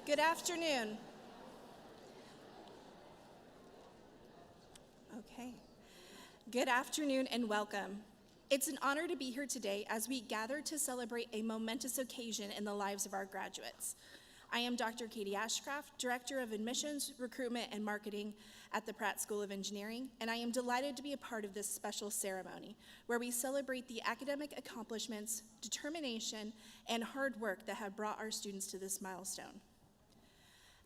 Good afternoon. Okay. Good afternoon and welcome. It's an honor to be here today as we gather to celebrate a momentous occasion in the lives of our graduates. I am Dr. Katie Ashcraft, Director of Admissions, Recruitment, and Marketing at the Pratt School of Engineering, and I am delighted to be a part of this special ceremony where we celebrate the academic accomplishments, determination, and hard work that have brought our students to this milestone.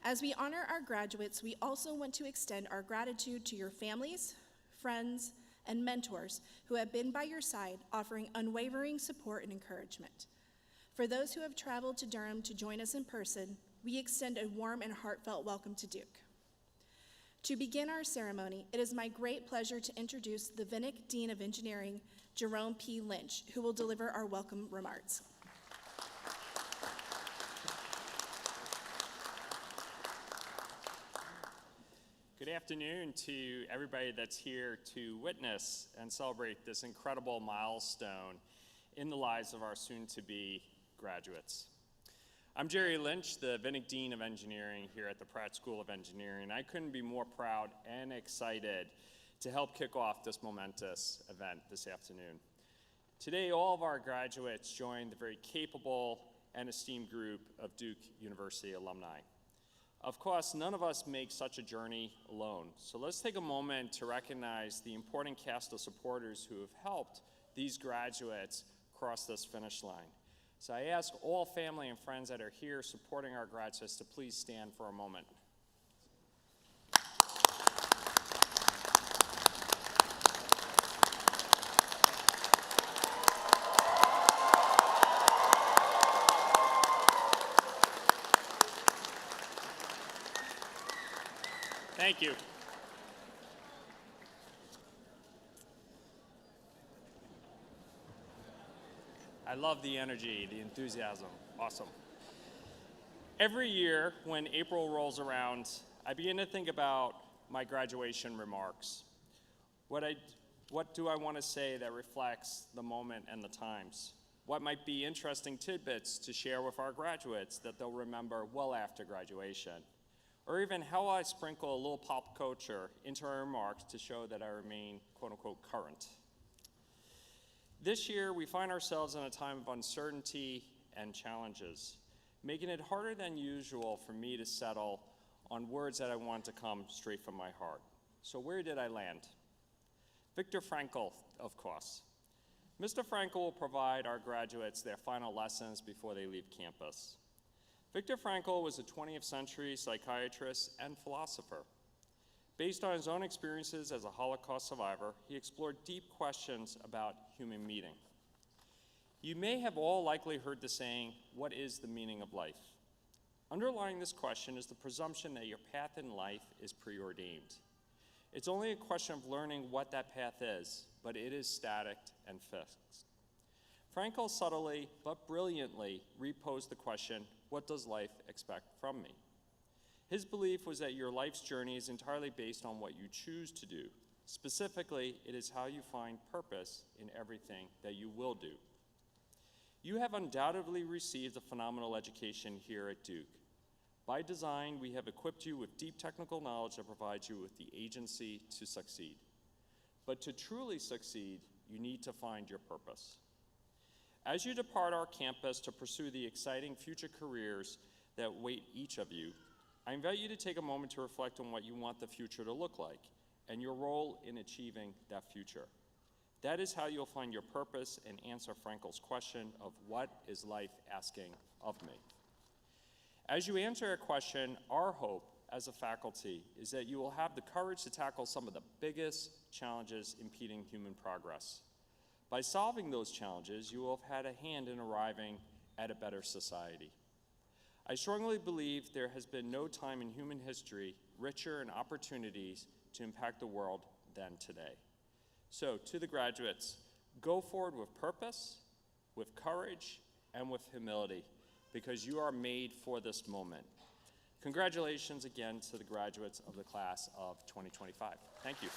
As we honor our graduates, we also want to extend our gratitude to your families, friends, and mentors who have been by your side, offering unwavering support and encouragement. For those who have traveled to Durham to join us in person, we extend a warm and heartfelt welcome to Duke. To begin our ceremony, it is my great pleasure to introduce the Vinnick Dean of Engineering, Jerome P. Lynch, who will deliver our welcome remarks. Good afternoon to everybody that's here to witness and celebrate this incredible milestone in the lives of our soon-to-be graduates. I'm Jerry Lynch, the Vinnick Dean of Engineering here at the Pratt School of Engineering. I couldn't be more proud and excited to help kick off this momentous event this afternoon. Today, all of our graduates join the very capable and esteemed group of Duke University alumni. Of course, none of us make such a journey alone, so let's take a moment to recognize the important cast of supporters who have helped these graduates cross this finish line. So I ask all family and friends that are here supporting our graduates to please stand for a moment. Thank you. I love the energy, the enthusiasm. Awesome. Every year when April rolls around, I begin to think about my graduation remarks. What do I want to say that reflects the moment and the times? What might be interesting tidbits to share with our graduates that they'll remember well after graduation? Or even how I sprinkle a little pop culture into our remarks to show that I remain, quote unquote, current. This year, we find ourselves in a time of uncertainty and challenges, making it harder than usual for me to settle on words that I want to come straight from my heart. So where did I land? Viktor Frankl, of course. Mr. Frankl will provide our graduates their final lessons before they leave campus. Viktor Frankl was a 20th century psychiatrist and philosopher. Based on his own experiences as a Holocaust survivor, he explored deep questions about human meaning. You may have all likely heard the saying, "What is the meaning of life?" Underlying this question is the presumption that your path in life is preordained. It's only a question of learning what that path is, but it is static and fixed. Frankl subtly but brilliantly reposed the question, what does life expect from me? His belief was that your life's journey is entirely based on what you choose to do. Specifically, it is how you find purpose in everything that you will do. You have undoubtedly received a phenomenal education here at Duke. By design, we have equipped you with deep technical knowledge that provides you with the agency to succeed. But to truly succeed, you need to find your purpose. As you depart our campus to pursue the exciting future careers that await each of you, I invite you to take a moment to reflect on what you want the future to look like and your role in achieving that future. That is how you'll find your purpose and answer Frankl's question of what is life asking of me. As you answer a question, our hope as a faculty is that you will have the courage to tackle some of the biggest challenges impeding human progress. By solving those challenges, you will have had a hand in arriving at a better society. I strongly believe there has been no time in human history richer in opportunities to impact the world than today. So, to the graduates, go forward with purpose, with courage, and with humility, because you are made for this moment. Congratulations again to the graduates of the class of 2025. Thank you.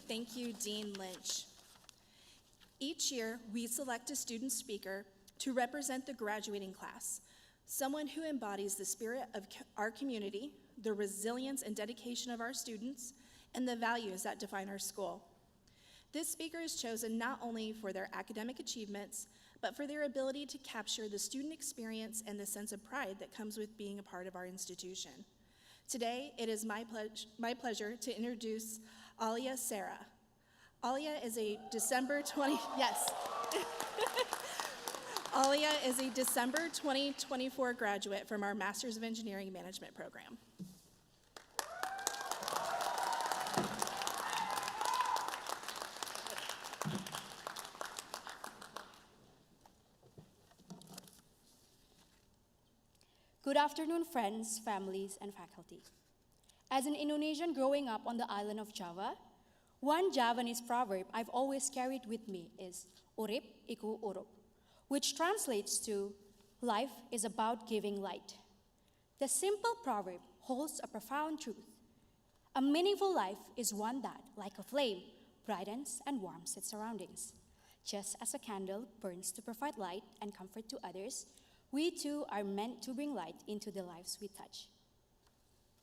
Thank you, Dean Lynch. Each year, we select a student speaker to represent the graduating class, someone who embodies the spirit of our community, the resilience and dedication of our students, and the values that define our school. This speaker is chosen not only for their academic achievements, but for their ability to capture the student experience and the sense of pride that comes with being a part of our institution. Today, it is my pleasure to introduce Alia Sarah. Alia is a December 2024 graduate from our Masters of Engineering Management program. Good afternoon, friends, families, and faculty. As an Indonesian growing up on the island of Java, one Javanese proverb I've always carried with me is Urip iku urup, which translates to life is about giving light. The simple proverb holds a profound truth. A meaningful life is one that, like a flame, brightens and warms its surroundings. Just as a candle burns to provide light and comfort to others, we too are meant to bring light into the lives we touch.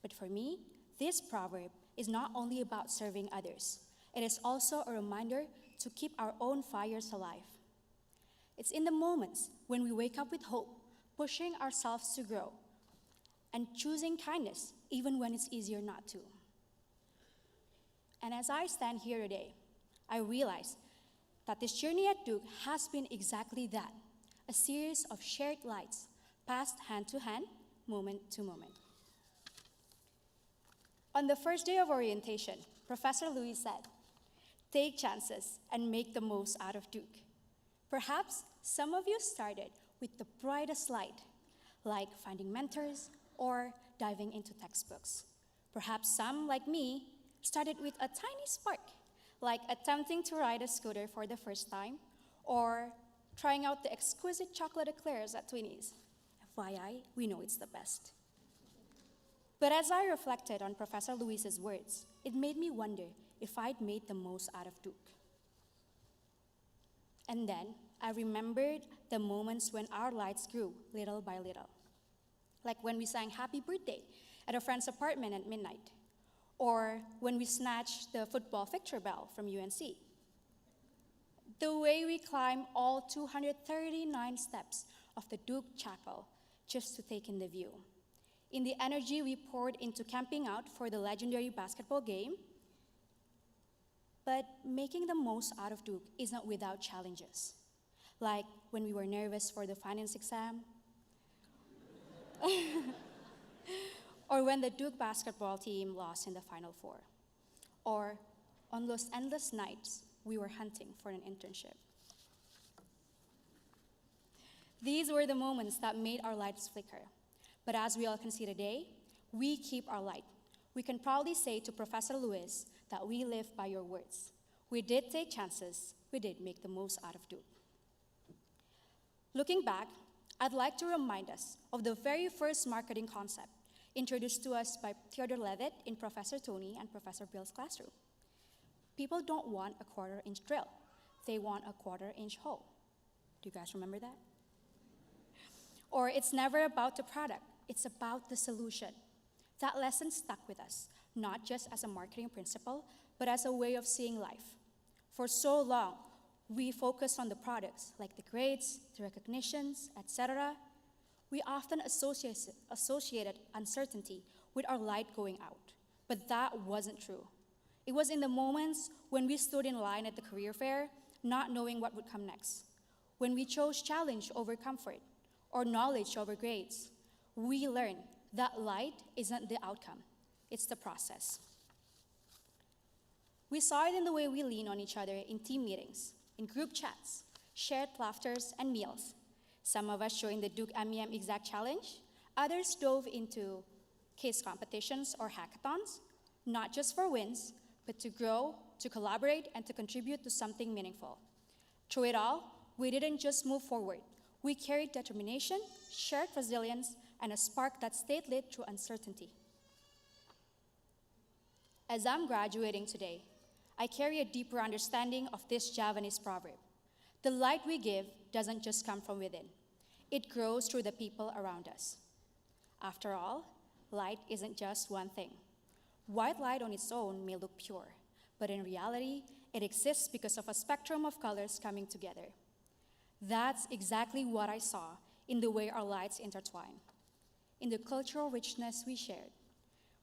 But for me, this proverb is not only about serving others, it is also a reminder to keep our own fires alive. It's in the moments when we wake up with hope, pushing ourselves to grow, and choosing kindness even when it's easier not to. And as I stand here today, I realize that this journey at Duke has been exactly that, a series of shared lights, passed hand to hand, moment to moment. On the first day of orientation, Professor Louis said, "Take chances and make the most out of Duke." Perhaps some of you started with the brightest light, like finding mentors or diving into textbooks. Perhaps some, like me, started with a tiny spark, like attempting to ride a scooter for the first time, or trying out the exquisite chocolate eclairs at Twinnies. FYI, we know it's the best. But as I reflected on Professor Louis's words, it made me wonder if I'd made the most out of Duke. And then I remembered the moments when our lights grew little by little, like when we sang Happy Birthday at a friend's apartment at midnight, or when we snatched the football victory bell from UNC. The way we climbed all 239 steps of the Duke Chapel just to take in the view. In the energy we poured into camping out for the legendary basketball game. But making the most out of Duke isn't without challenges, like when we were nervous for the finance exam, or when the Duke basketball team lost in the Final Four, or on those endless nights we were hunting for an internship. These were the moments that made our lights flicker. But as we all can see today, we keep our light. We can proudly say to Professor Louis that we live by your words. We did take chances. We did make the most out of Duke. Looking back, I'd like to remind us of the very first marketing concept introduced to us by Theodore Levitt in Professor Tony and Professor Bill's classroom. People don't want a quarter-inch drill. They want a quarter-inch hole. Do you guys remember that? Or it's never about the product, it's about the solution. That lesson stuck with us, not just as a marketing principle, but as a way of seeing life. For so long, we focused on the products, like the grades, the recognitions, etc. We often associated uncertainty with our light going out, but that wasn't true. It was in the moments when we stood in line at the career fair, not knowing what would come next. When we chose challenge over comfort, or knowledge over grades, we learned that light isn't the outcome, it's the process. We saw it in the way we lean on each other in team meetings, in group chats, shared laughters, and meals. Some of us joined the Duke MEM Exact Challenge, others dove into case competitions or hackathons, not just for wins, but to grow, to collaborate, and to contribute to something meaningful. Through it all, we didn't just move forward. We carried determination, shared resilience, and a spark that stayed lit through uncertainty. As I'm graduating today, I carry a deeper understanding of this Javanese proverb. The light we give doesn't just come from within. It grows through the people around us. After all, light isn't just one thing. White light on its own may look pure, but in reality, it exists because of a spectrum of colors coming together. That's exactly what I saw in the way our lights intertwine, in the cultural richness we shared.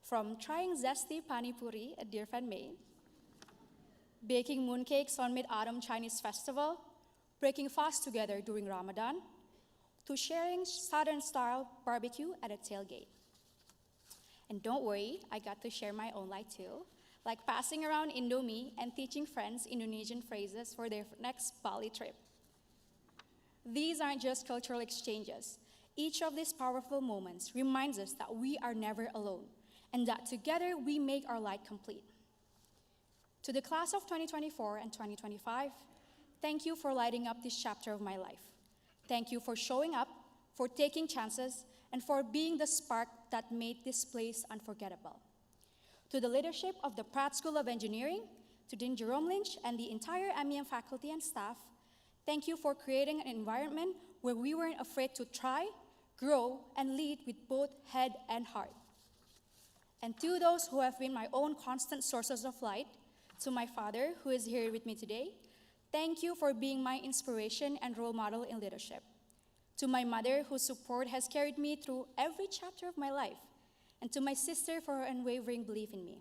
From trying zesty pani puri at Deer Fan Maine, baking mooncakes on Mid-Autumn Chinese Festival, breaking fast together during Ramadan, to sharing Southern-style barbecue at a tailgate. And don't worry, I got to share my own light too, like passing around Indomie and teaching friends Indonesian phrases for their next Bali trip. These aren't just cultural exchanges. Each of these powerful moments reminds us that we are never alone, and that together we make our light complete. To the class of 2024 and 2025, thank you for lighting up this chapter of my life. Thank you for showing up, for taking chances, and for being the spark that made this place unforgettable. To the leadership of the Pratt School of Engineering, to Dean Jerome Lynch and the entire MEM faculty and staff, thank you for creating an environment where we weren't afraid to try, grow, and lead with both head and heart. And to those who have been my own constant sources of light, to my father, who is here with me today, thank you for being my inspiration and role model in leadership. To my mother, whose support has carried me through every chapter of my life. And to my sister for her unwavering belief in me.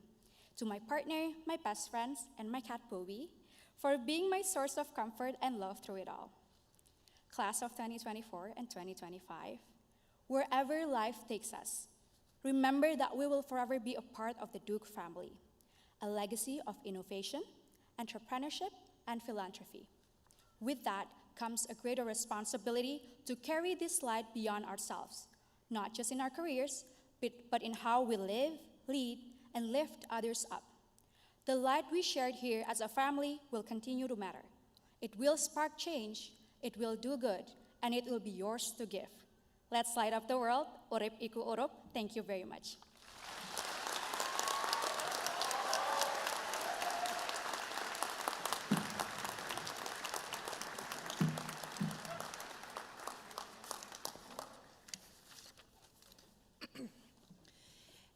To my partner, my best friends, and my cat Bowie, for being my source of comfort and love through it all. Class of 2024 and 2025, wherever life takes us, remember that we will forever be a part of the Duke family, a legacy of innovation, entrepreneurship, and philanthropy. With that comes a greater responsibility to carry this light beyond ourselves, not just in our careers, but in how we live, lead, and lift others up. The light we shared here as a family will continue to matter. It will spark change, it will do good, and it will be yours to give. Let's light up the world. Orep iku orop. Thank you very much.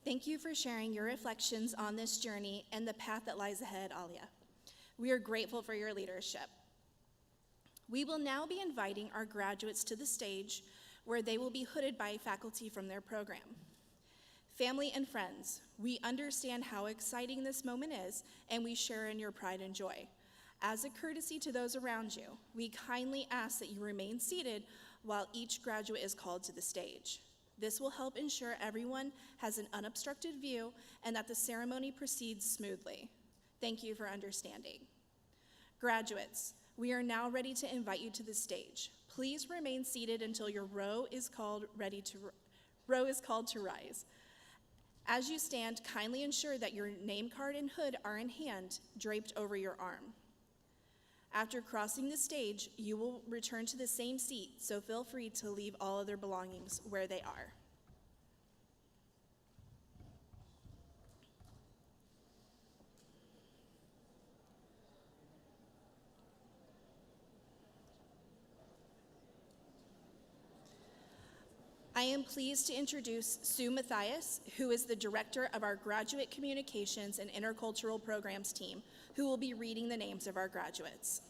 Thank you for sharing your reflections on this journey and the path that lies ahead, Alia. We are grateful for your leadership. We will now be inviting our graduates to the stage where they will be hooded by faculty from their program. Family and friends, we understand how exciting this moment is, and we share in your pride and joy. As a courtesy to those around you, we kindly ask that you remain seated while each graduate is called to the stage. This will help ensure everyone has an unobstructed view and that the ceremony proceeds smoothly. Thank you for understanding. Graduates, we are now ready to invite you to the stage. Please remain seated until your row is called to rise. As you stand, kindly ensure that your name card and hood are in hand, draped over your arm. After crossing the stage, you will return to the same seat, so feel free to leave all other belongings where they are. I am pleased to introduce Sue Mathias, who is the director of our Graduate Communications and Intercultural Programs team, who will be reading the names of our graduates.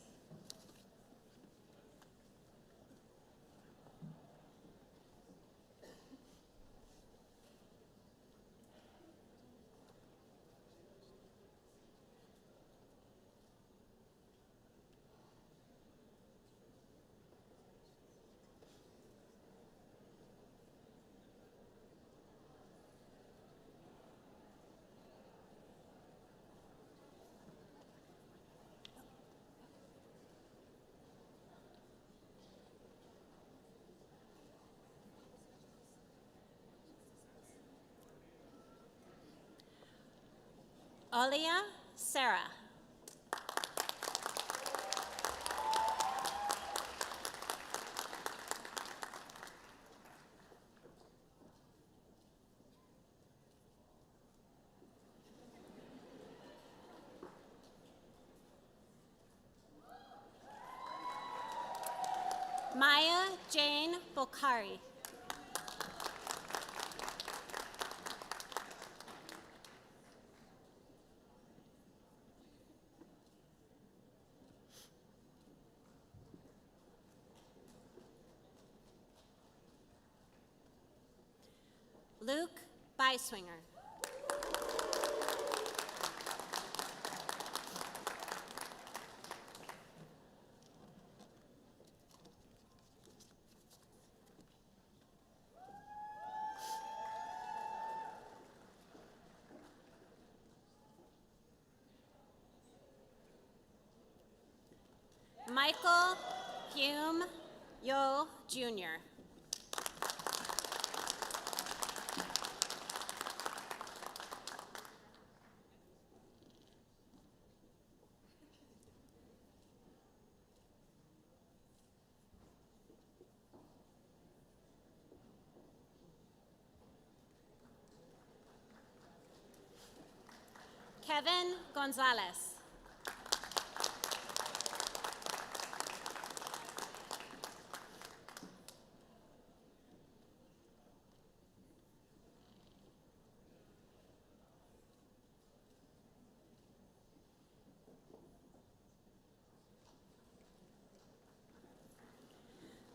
Alia Sarah. Maya Jane Bokhari. Luke Beiswinger. Michael Hume Yo Jr. Kevin Gonzalez.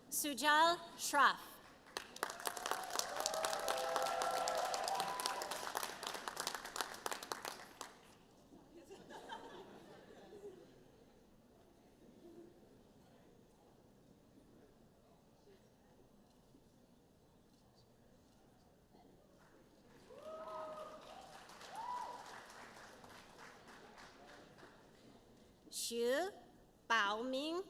Sujal Shroff. Xu Baoming.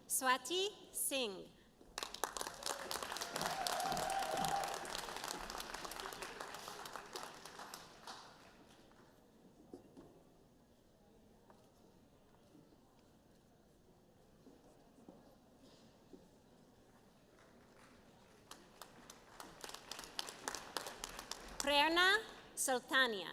Swati Singh. Prerna Sultania.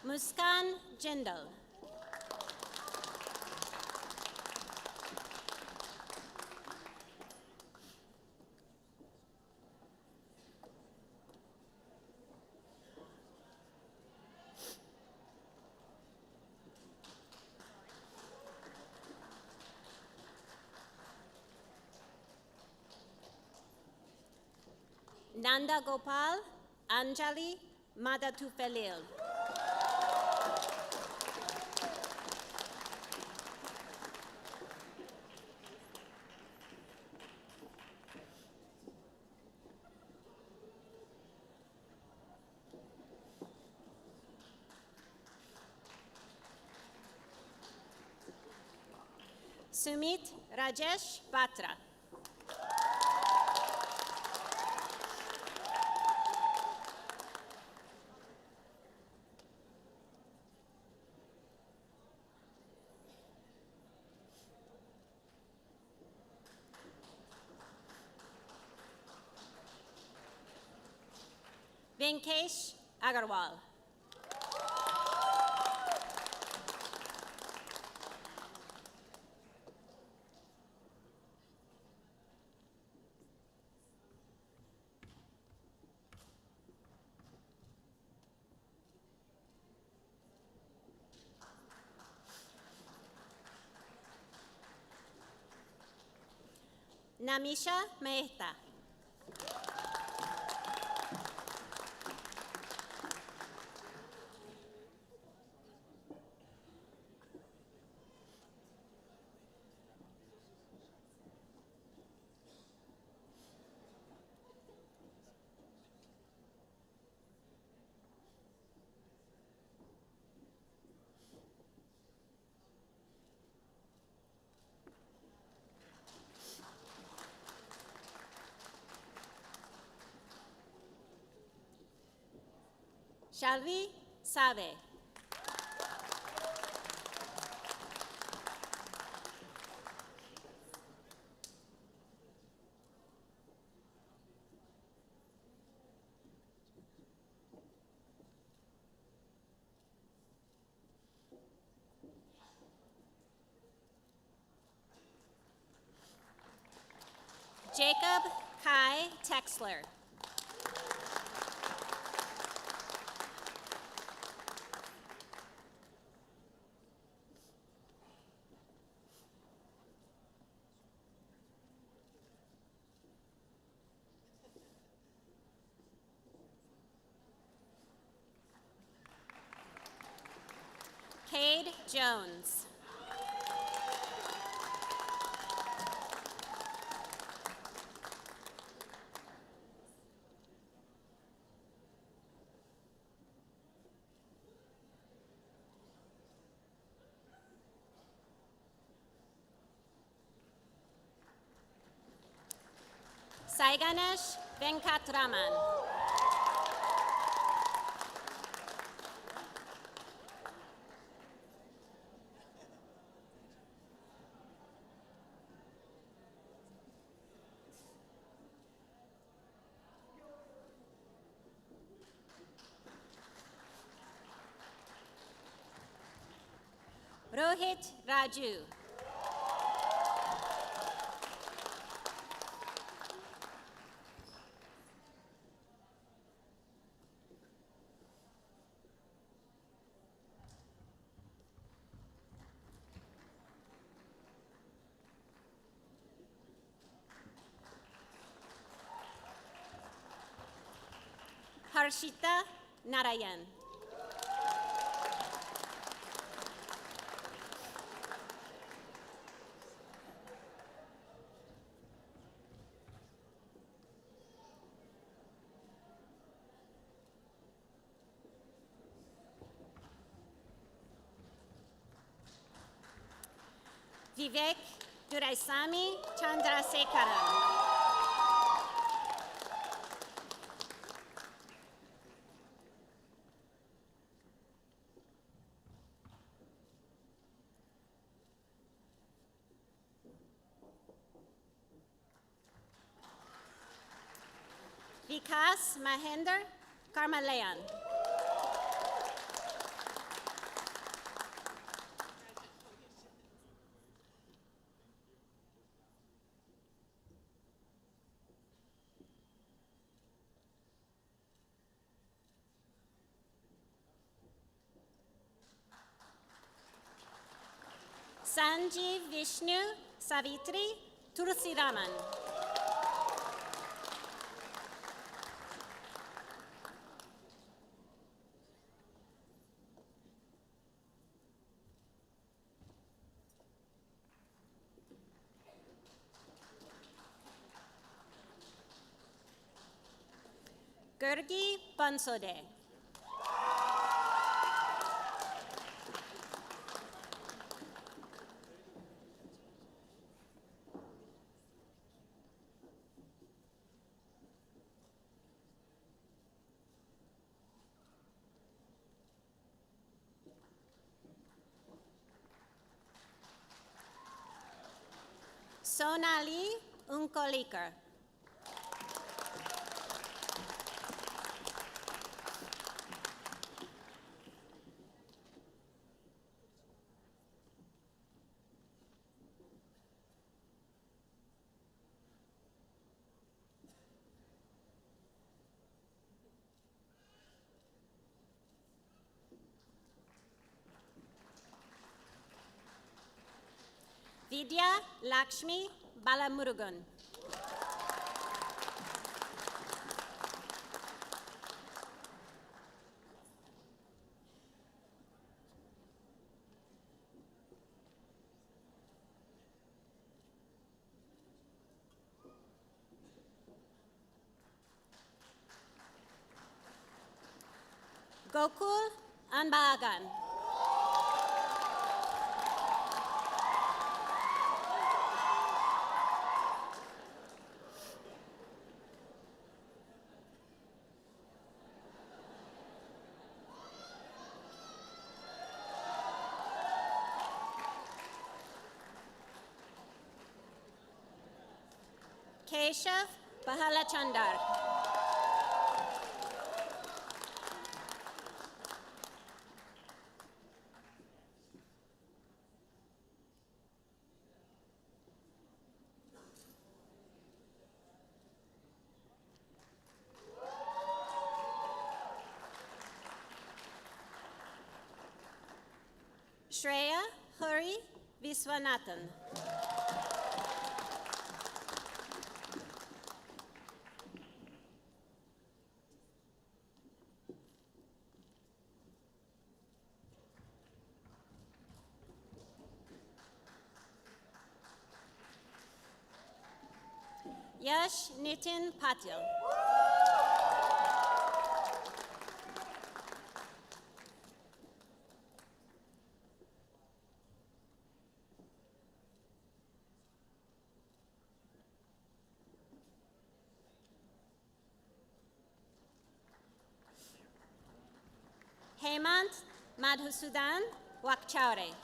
Muskan Jindal. Nanda Gopal Anjali Madathufelil. Sumit Rajesh Batra. Venkesh Agarwal. Namisha Mehta. Shalvi Sabe. Jacob Kai Texler. Cade Jones. Saiganesh Venkatraman. Rohit Raju. Harshita Narayan. Vivek Duraisamy Chandrasekaran. Vikas Mahinder Karmalayan. Sanjeev Vishnu Savitri Tulsiraman. Gurgi Bansode. Sonali Unkolikar. Vidya Lakshmi Balamurugan. Gokul Anbahagan. Keshav Pahalachandar. Shreya Hari Viswanathan. Yash Nitin Patil. Hemant Madhusudan Wakchaure.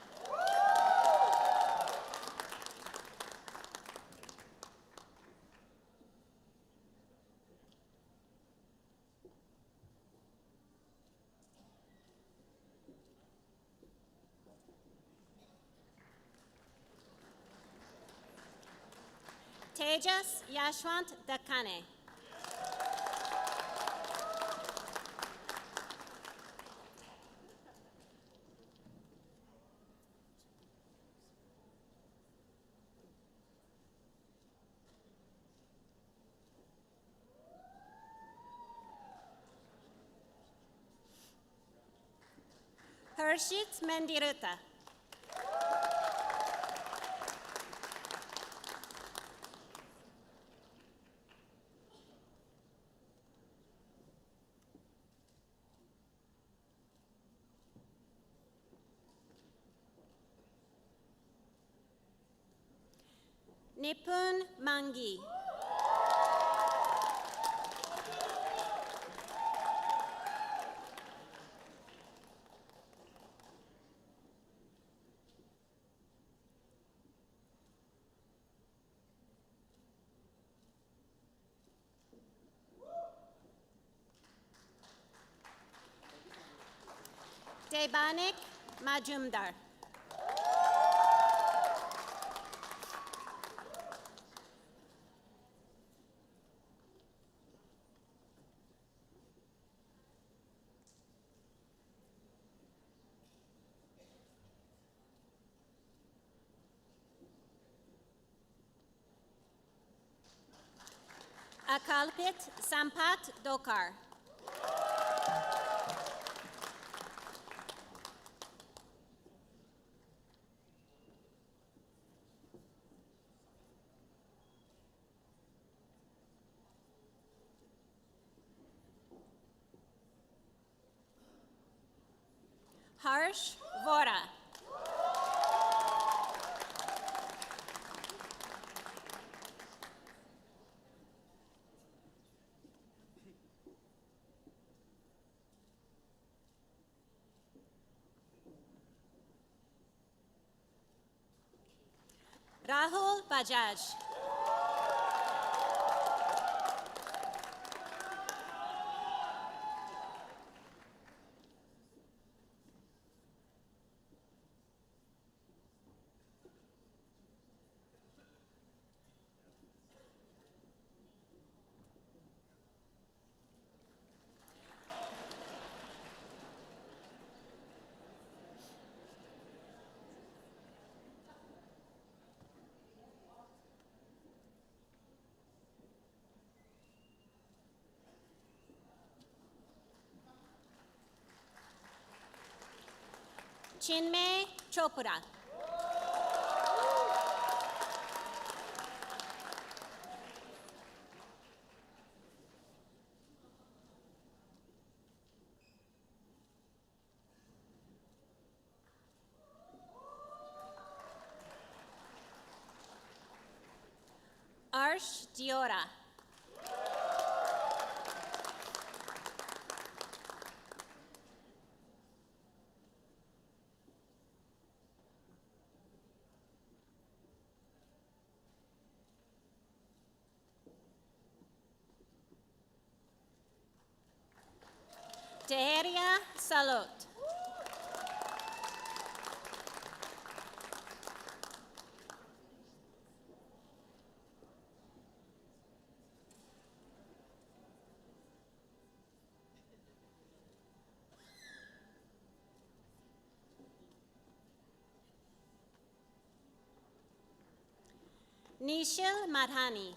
Tejas Yashwant Dakane. Harshit Mendiruta. Nipun Mangi. Debanik Majumdar. Akalpit Sampat Dokar. Harsh Vora. Rahul Bajaj. Chinmay Chopra. Arsh Diora. Teheria Salot. Nishil Madhani.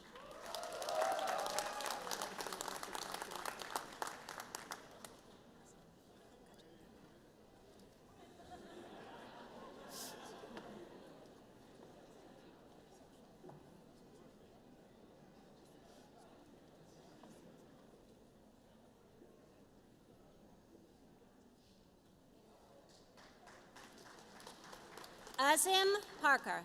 Azim Parker.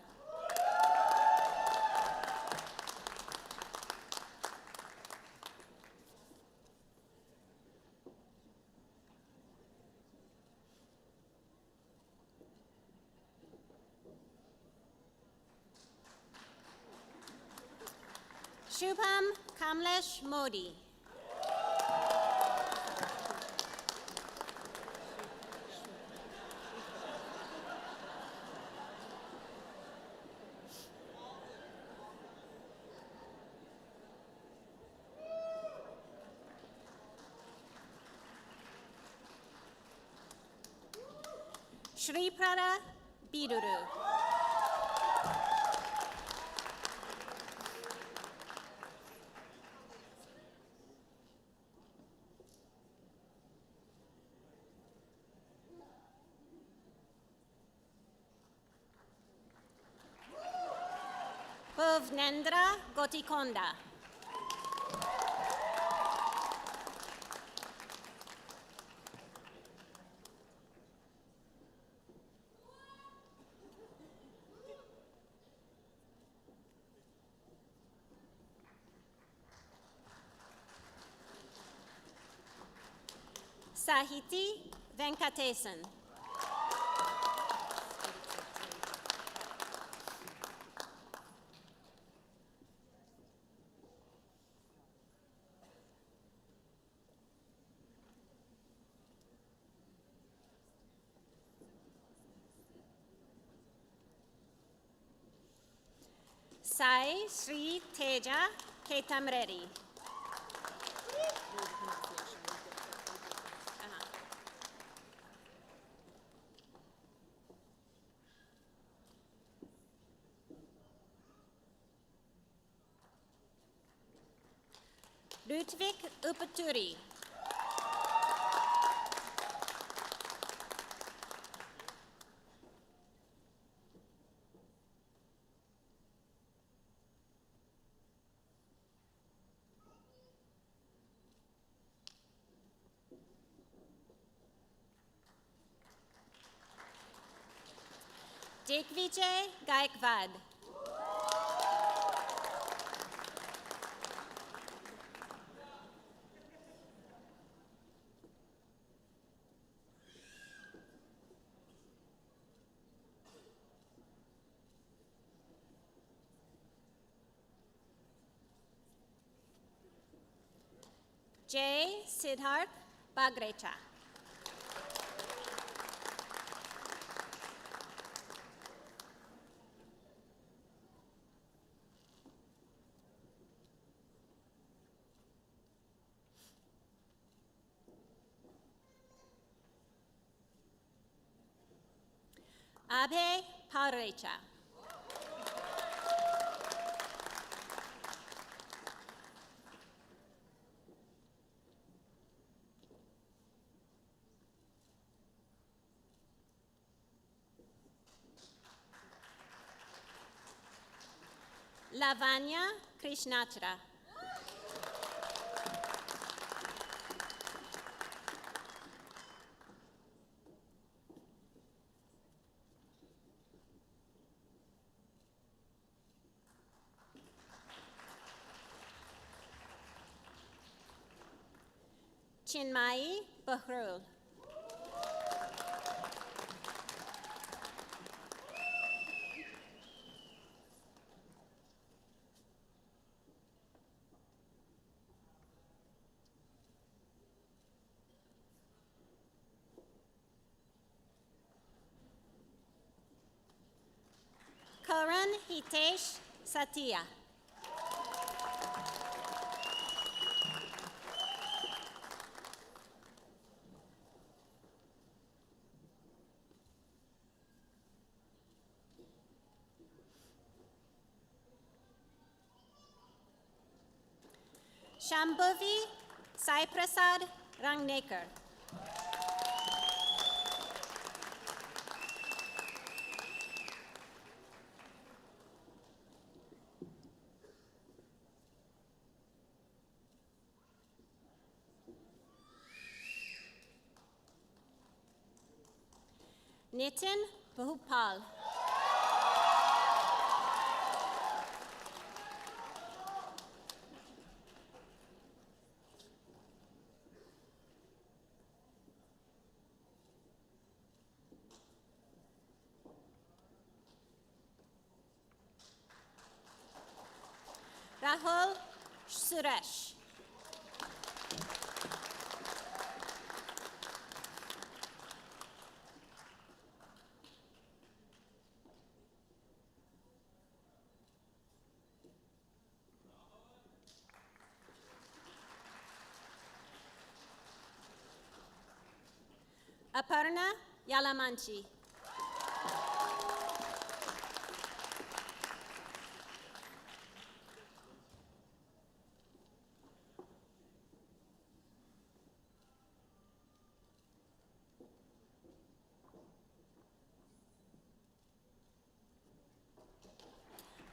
Shubham Kamlesh Modi. Shri Prada Biduru. Bhuvnendra Gotikonda. Sahiti Venkatesan. Sai Sri Teja Ketamreddy. Ludwig Upaturi. Digvijay Gaikwad. Jay Siddharth Bagrecha. Abhay Parecha. Lavanya Krishnachra. Chinmai Bahrul. Hitesh Satya. Shambhavi Sai Prasad Rangnekar. Nitin Bahupal. Rahul Suresh. Aparna Yalamanchi.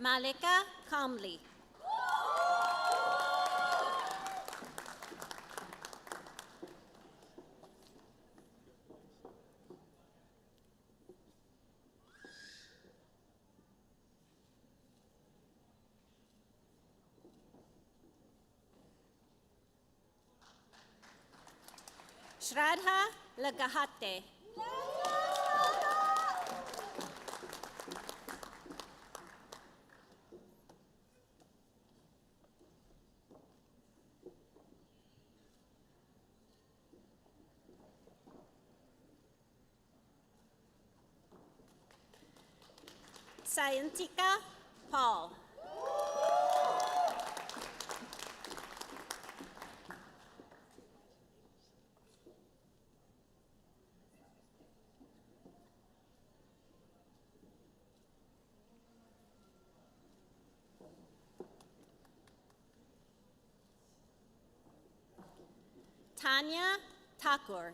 Malika Kamli. Shraddha Lagahate. Sayantika Paul. Tanya Thakur.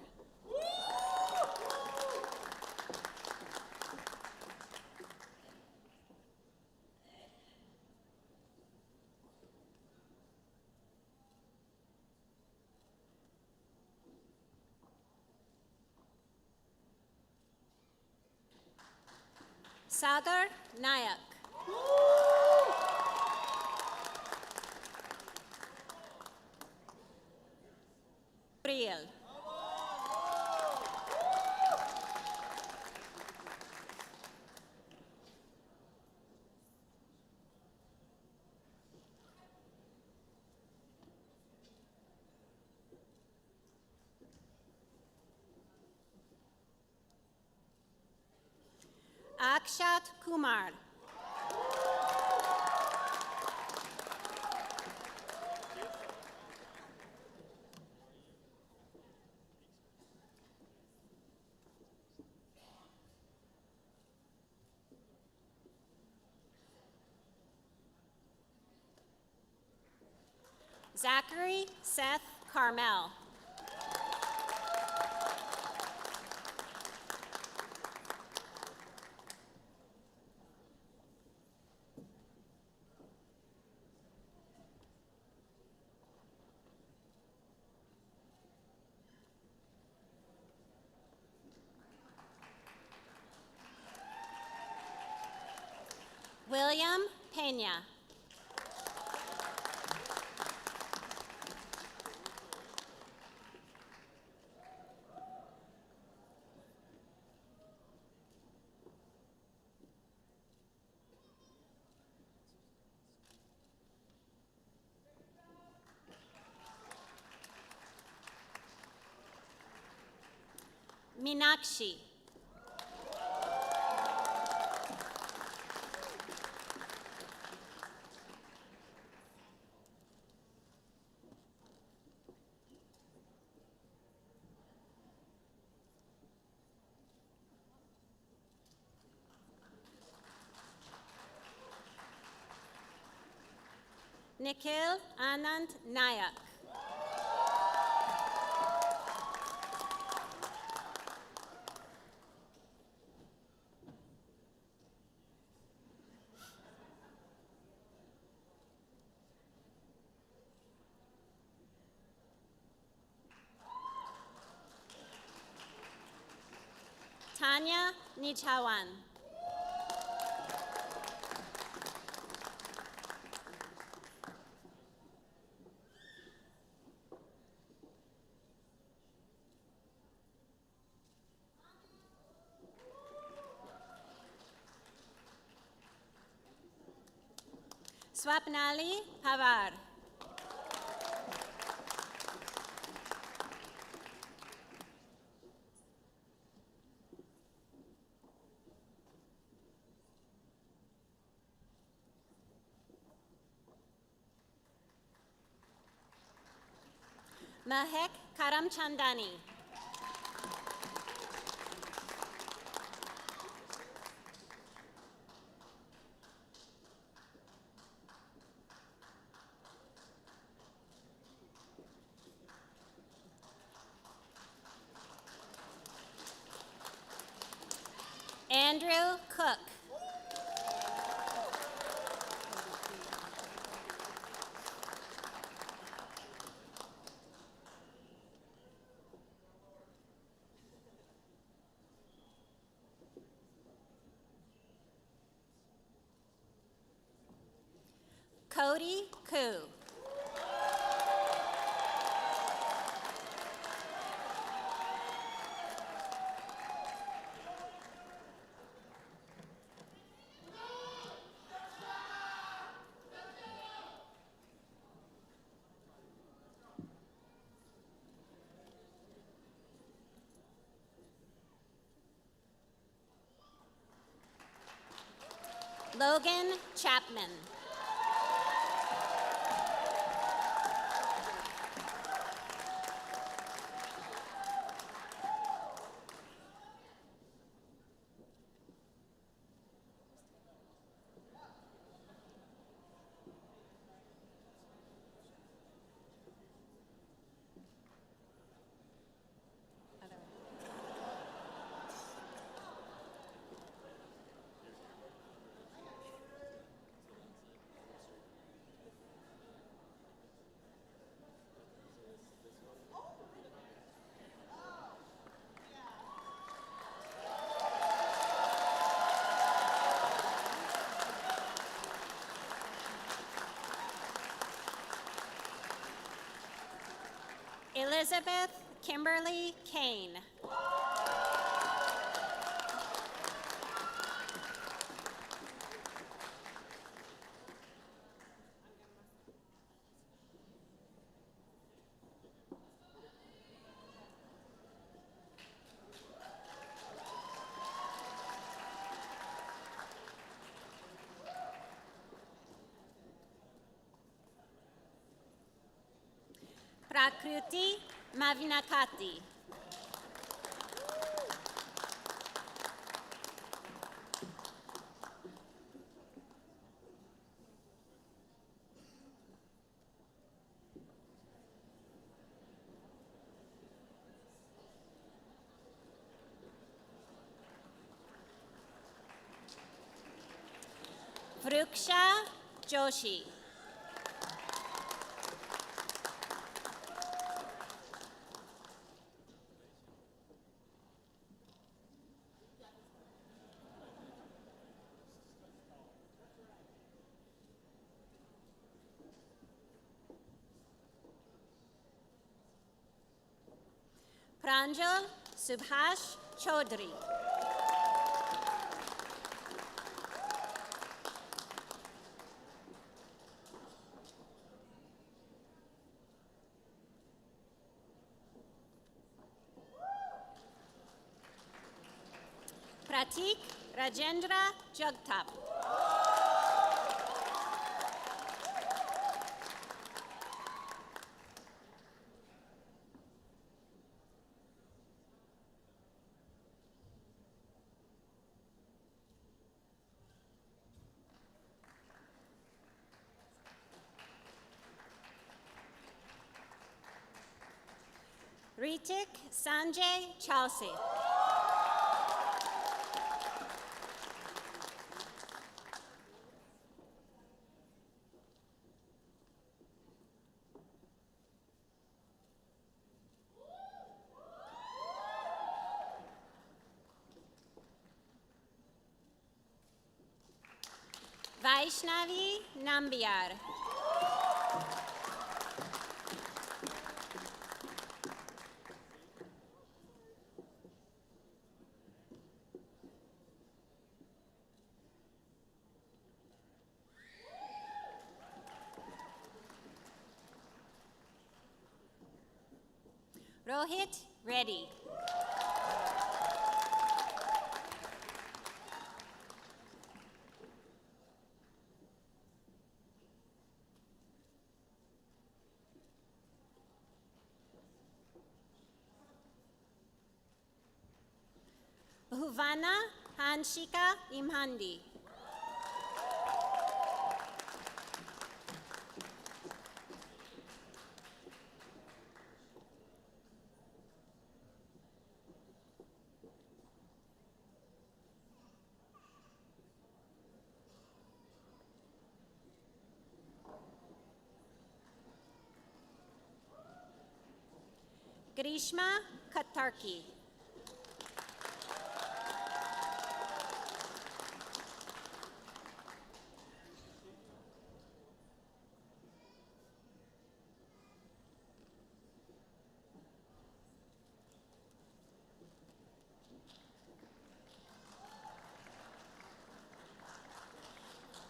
Sagar Nayak. Priyal. Akshat Kumar. Zachary Seth Carmel. William Pena. Meenakshi. Nikhil Anand Nayak. Tanya Nichawan. Swapnali Pavar. Mahek Karamchandani. Andrew Cook. Cody Koo. Logan Chapman. Elizabeth Kimberly Kane. Prakruti Mavinakati. Vruksha Joshi. Pranjal Subhash Chaudhary. Pratik Rajendra Jagtap. Ritik Sanjay Chelsea. Vaishnavi Nambiar. Rohit Reddy. Bhuvana Hanshika Imhandi. Grishma Katarki.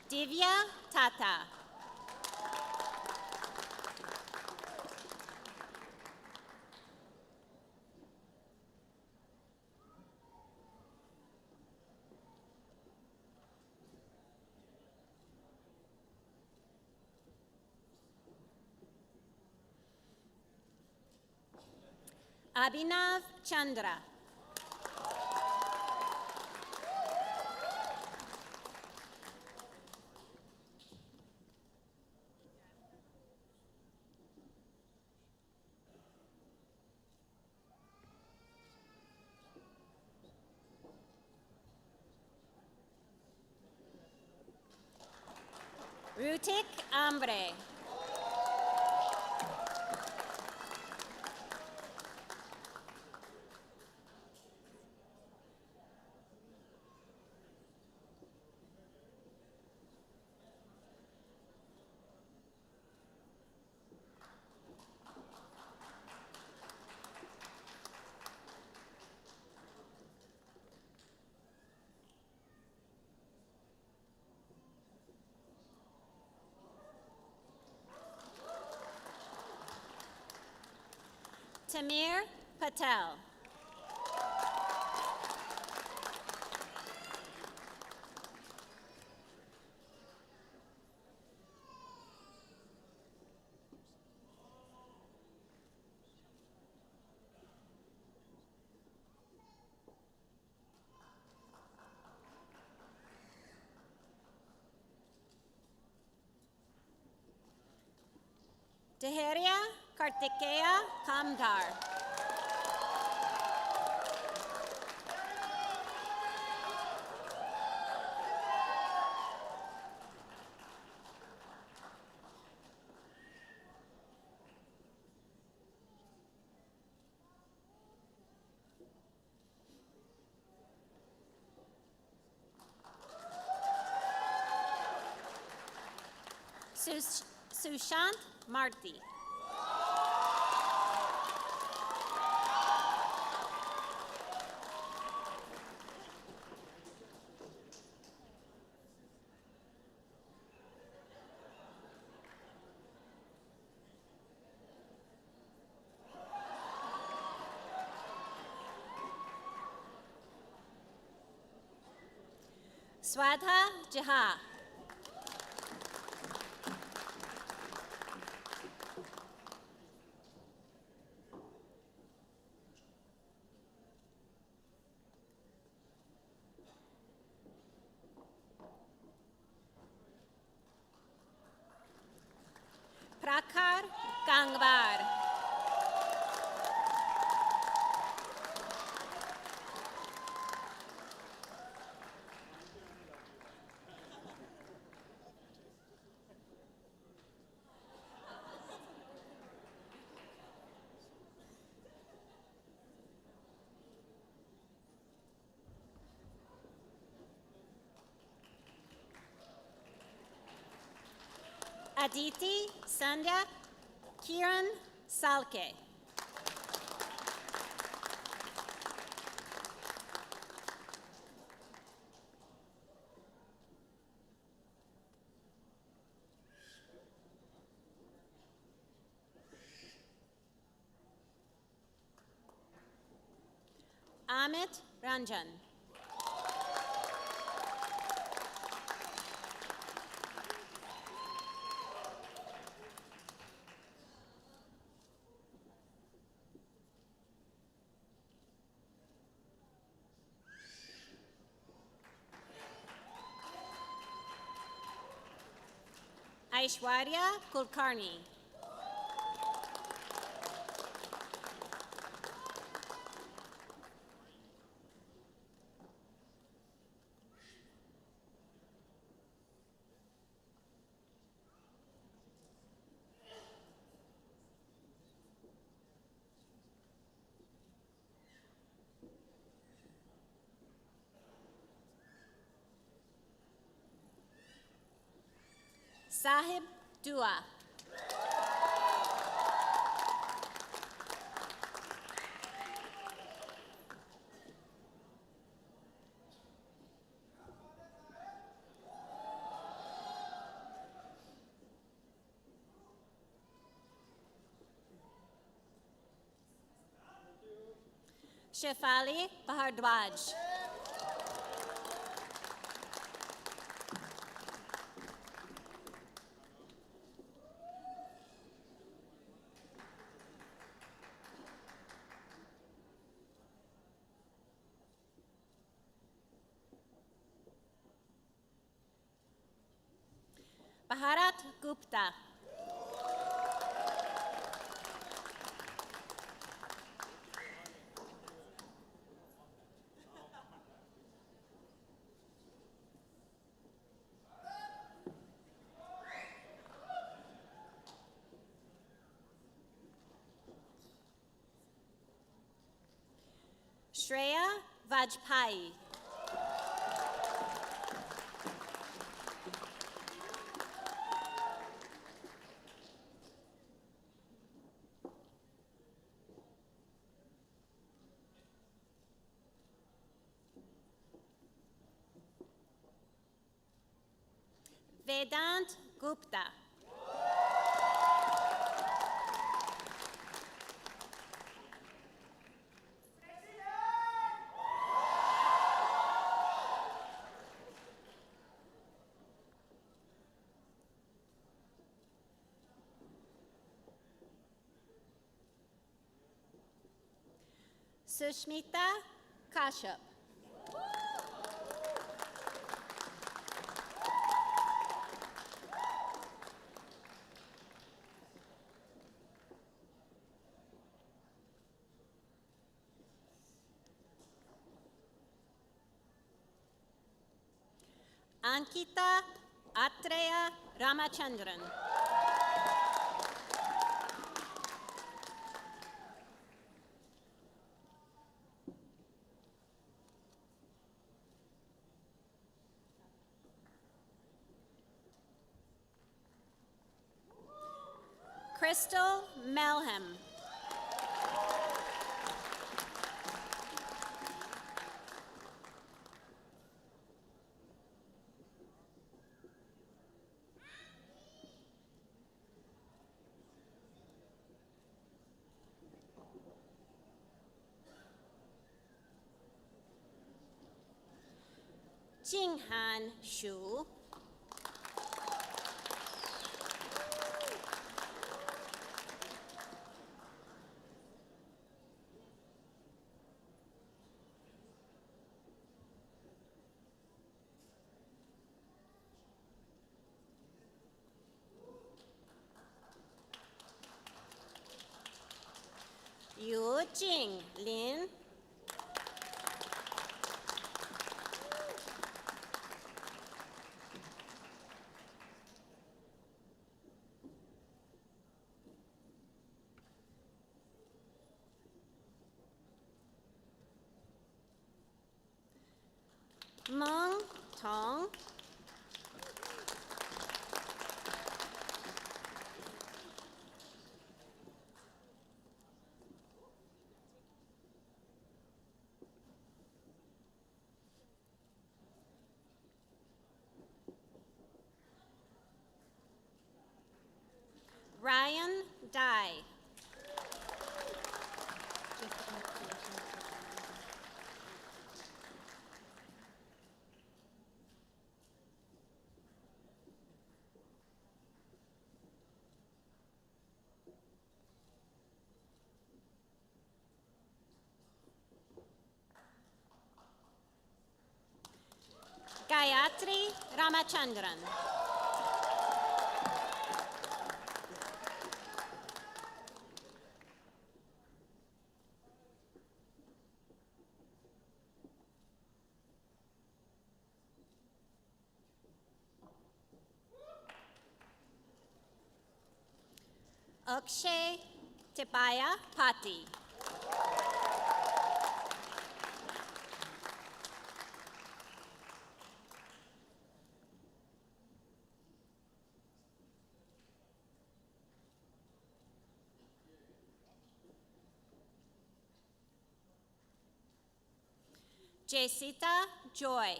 Divya Tata. Abhinav Chandra. Rutik Ambre. Tamir Patel. Deheria Kartikeya Kamdar. Sushant Marti. Swadha Jaha. Prakhar Gangvar. Aditi Sandhya Kiran Salke. Amit Ranjan. Aishwarya Kulkarni. Sahib Dua. Shefali Bhardwaj. Bharat Gupta. Shreya Vajpayee. Vedant Gupta. Sushmita Kashyap. Ankita Atreya Ramachandran. Crystal Melham. Jinghan Shu. Yu Jing Lin. Meng Tong. Dai. Gayatri Ramachandran. Akshay Tipaya Pati. Jessita Joy.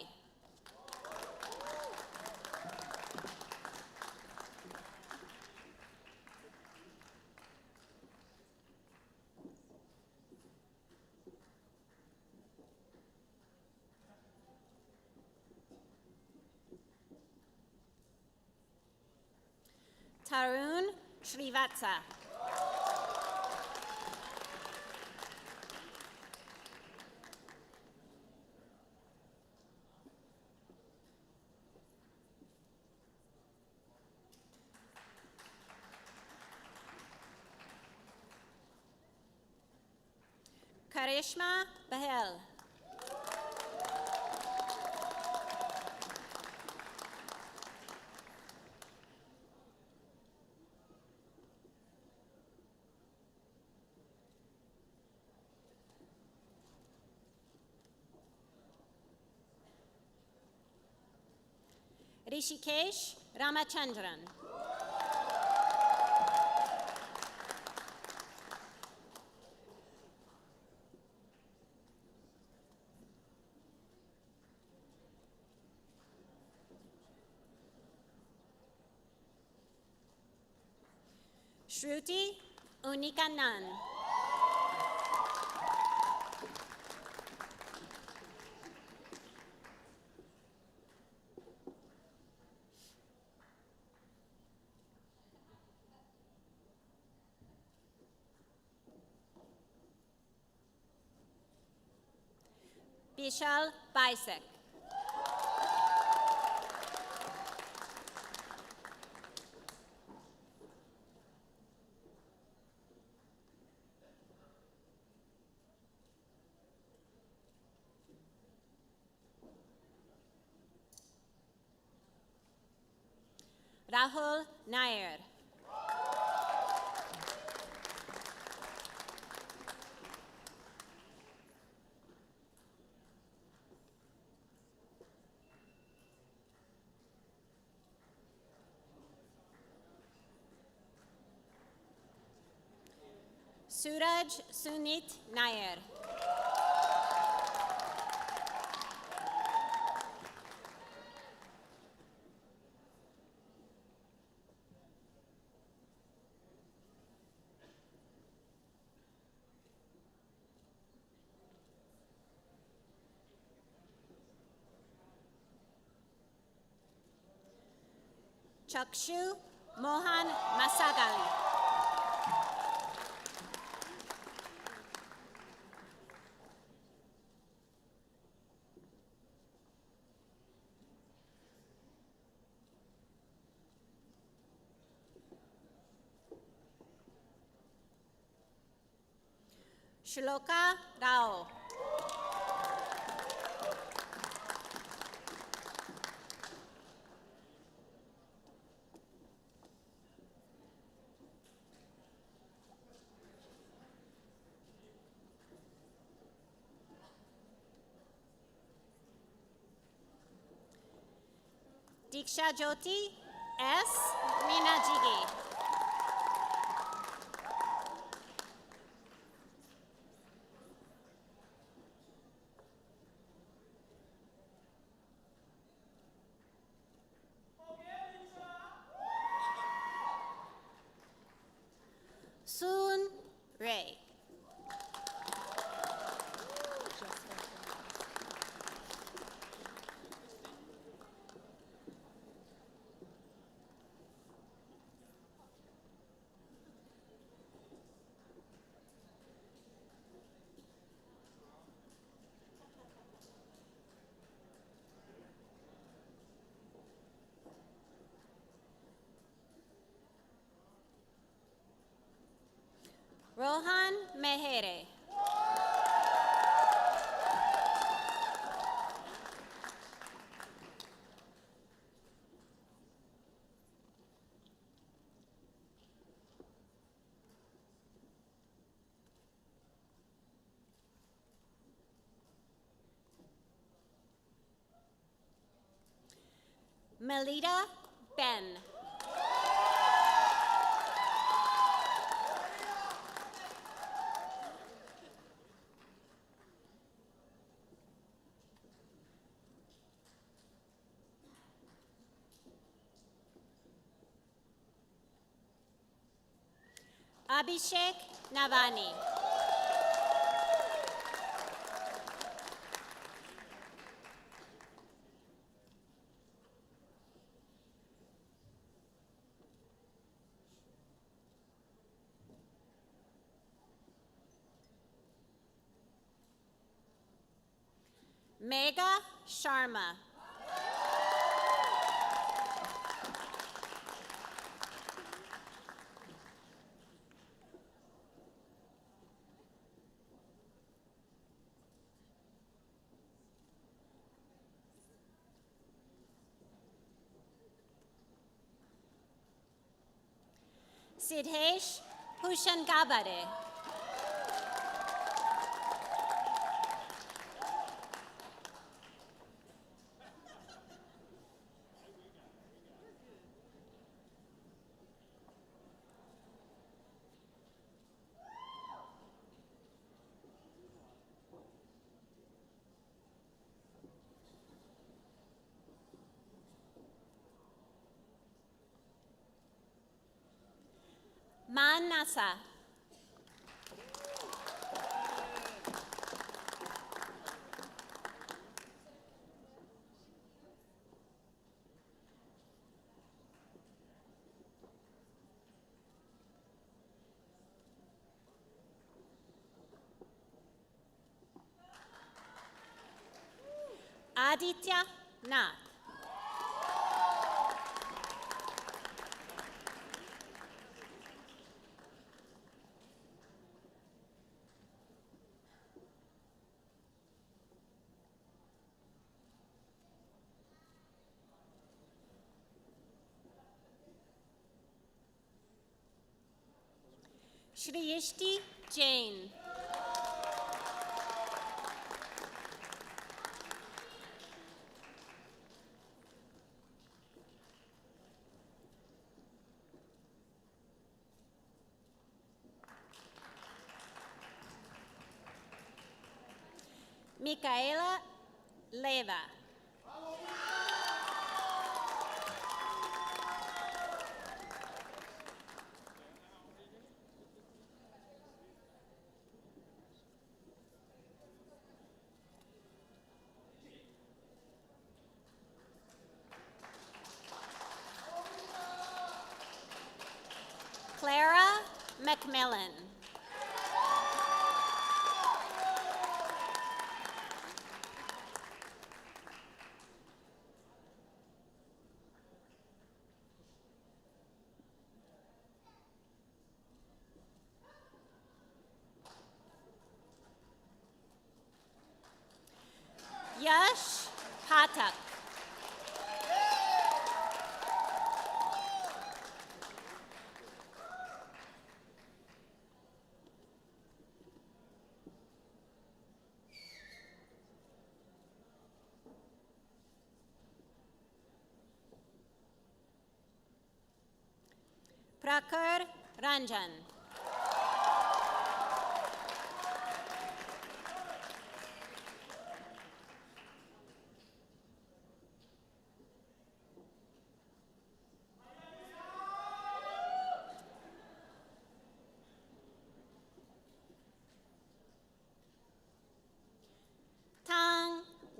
Tarun Srivatsa. Karishma Bahel. Rishikesh Ramachandran. Shruti Unikanan. Vishal Bisek. Rahul Nair. Suraj Sunit Nair. Chakshu Mohan Masagali. Shloka Rao. Diksha Jyoti S. Meenajigi. Ray. Rohan Mehere. Melita Ben. Abhishek Navani. Megha Sharma. Sidhesh Hushangabade. Manasa. Aditya Nath. Shriyashti Jain. Michaela Leva. Clara McMillan. Yash Patak. Prakhar Ranjan.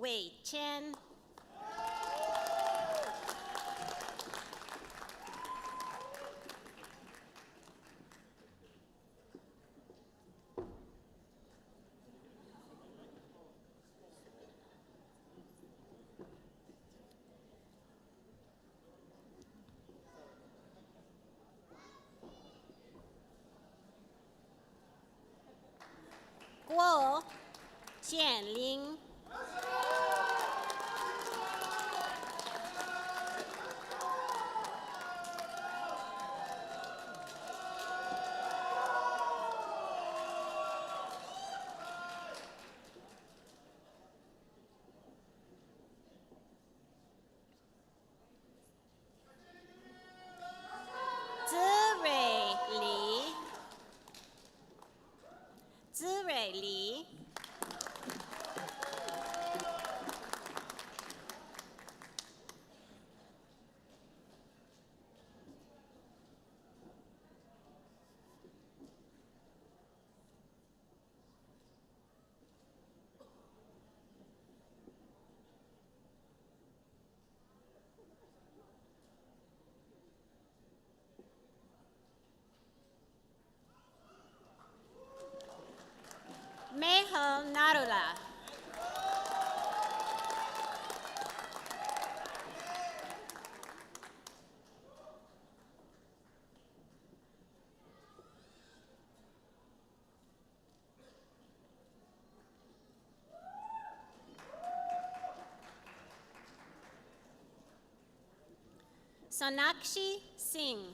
Wei Chen. Guo Jianling. Zirui Li. Zirui Li. Meho Narula. Sonakshi Singh.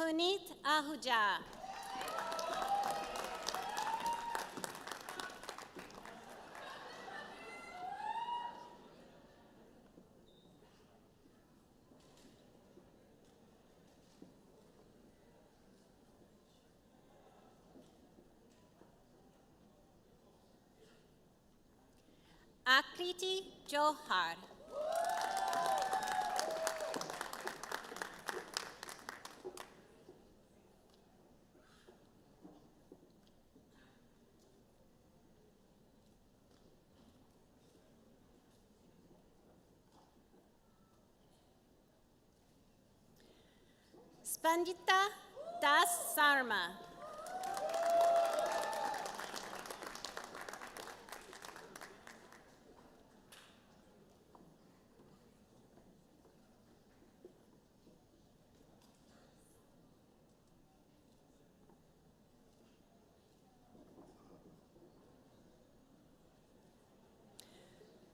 Puneet Ahuja. Akriti Johar. Spandita Das Sarma.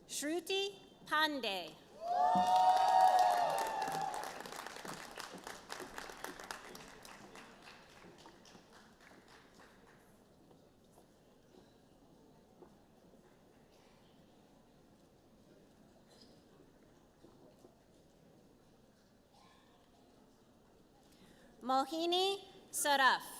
Shruti Pandey. Mohini Saraf.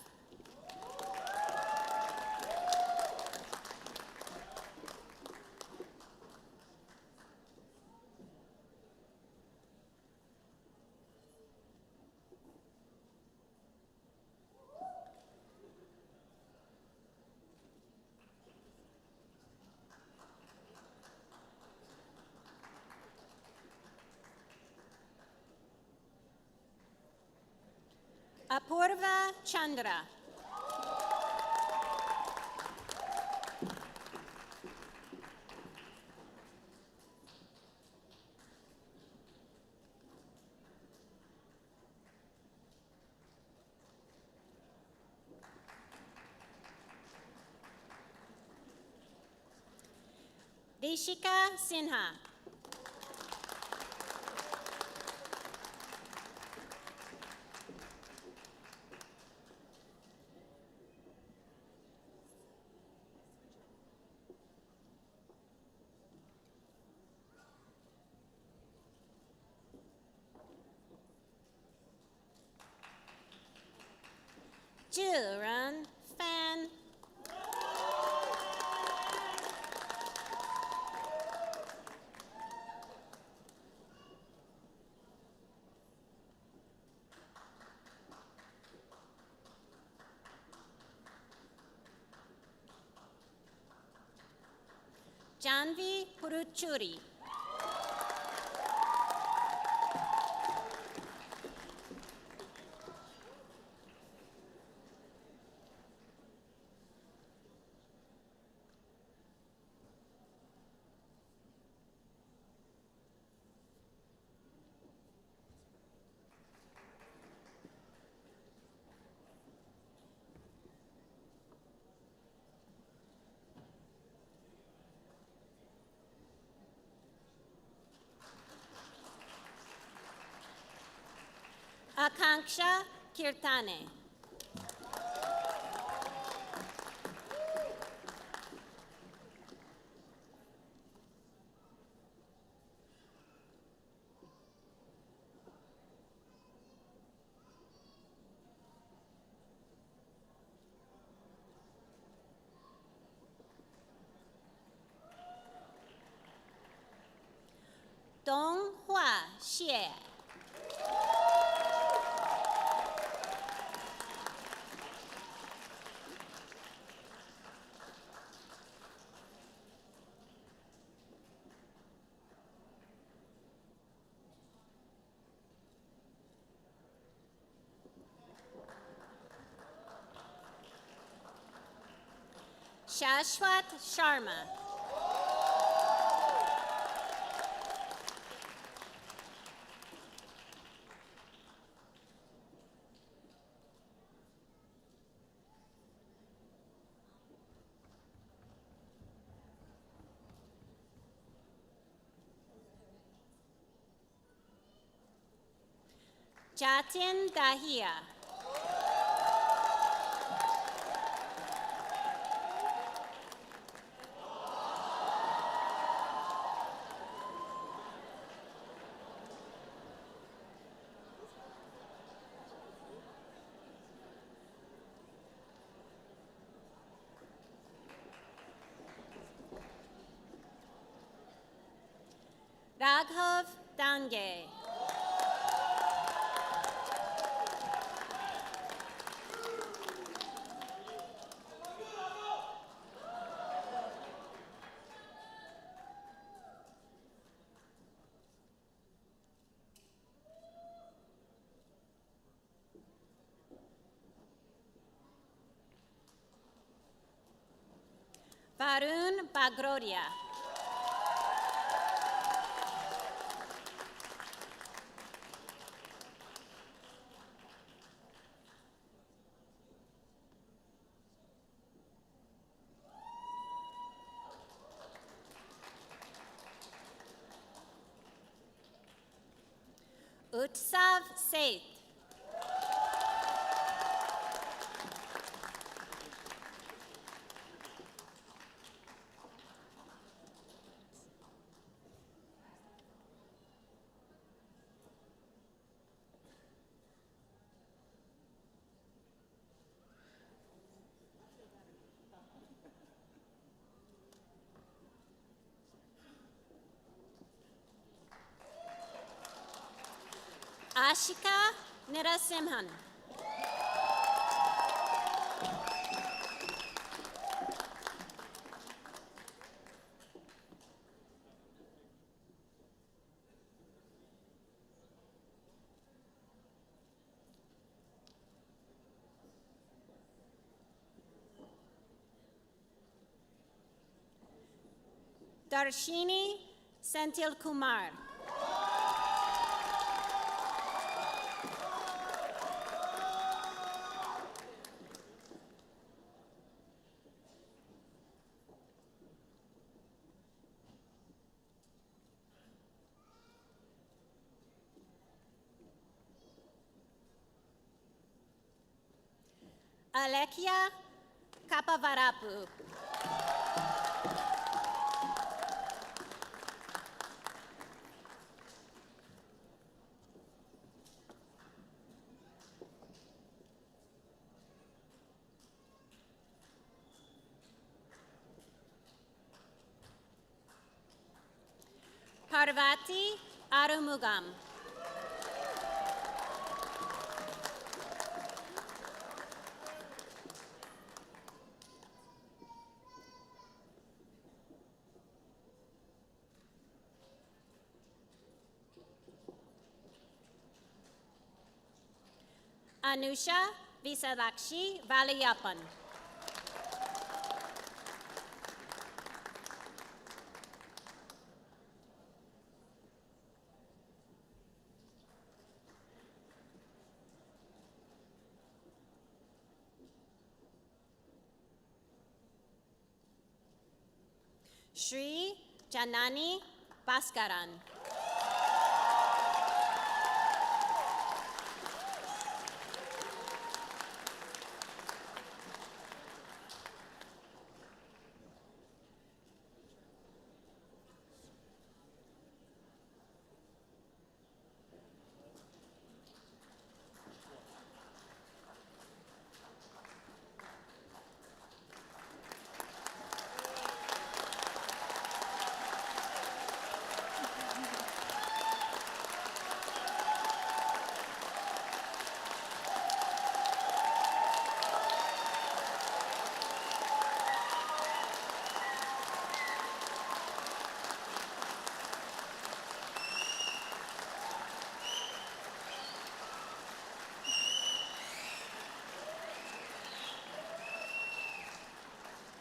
Apurva Chandra. Deshika Sinha. Jiren Fan. Janvi Puruchuri. Akanksha Kirtane. Dong Hua Xie. Shashwat Sharma. Jatin Dahia. Raghav Dange. Varun Bagrodia. Utsav Seth. Ashika Narasimhan. Darshini Senthil Kumar. Alekia Kapavarapu. Parvati Arumugam. Anusha Visalakshi Valiappan. Shri Janani Bhaskaran.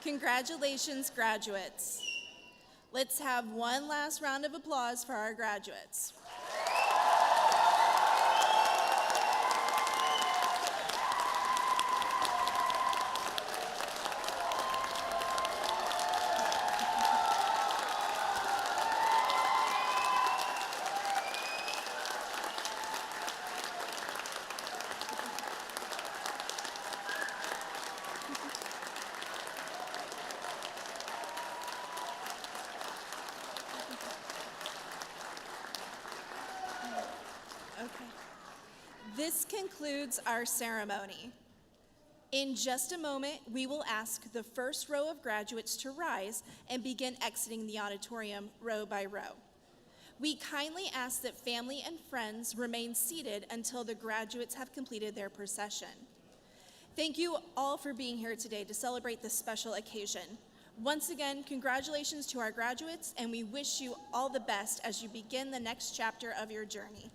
Congratulations, graduates. Let's have one last round of applause for our graduates. Okay. This concludes our ceremony. In just a moment, we will ask the first row of graduates to rise and begin exiting the auditorium row by row. We kindly ask that family and friends remain seated until the graduates have completed their procession. Thank you all for being here today to celebrate this special occasion. Once again, congratulations to our graduates, and we wish you all the best as you begin the next chapter of your journey.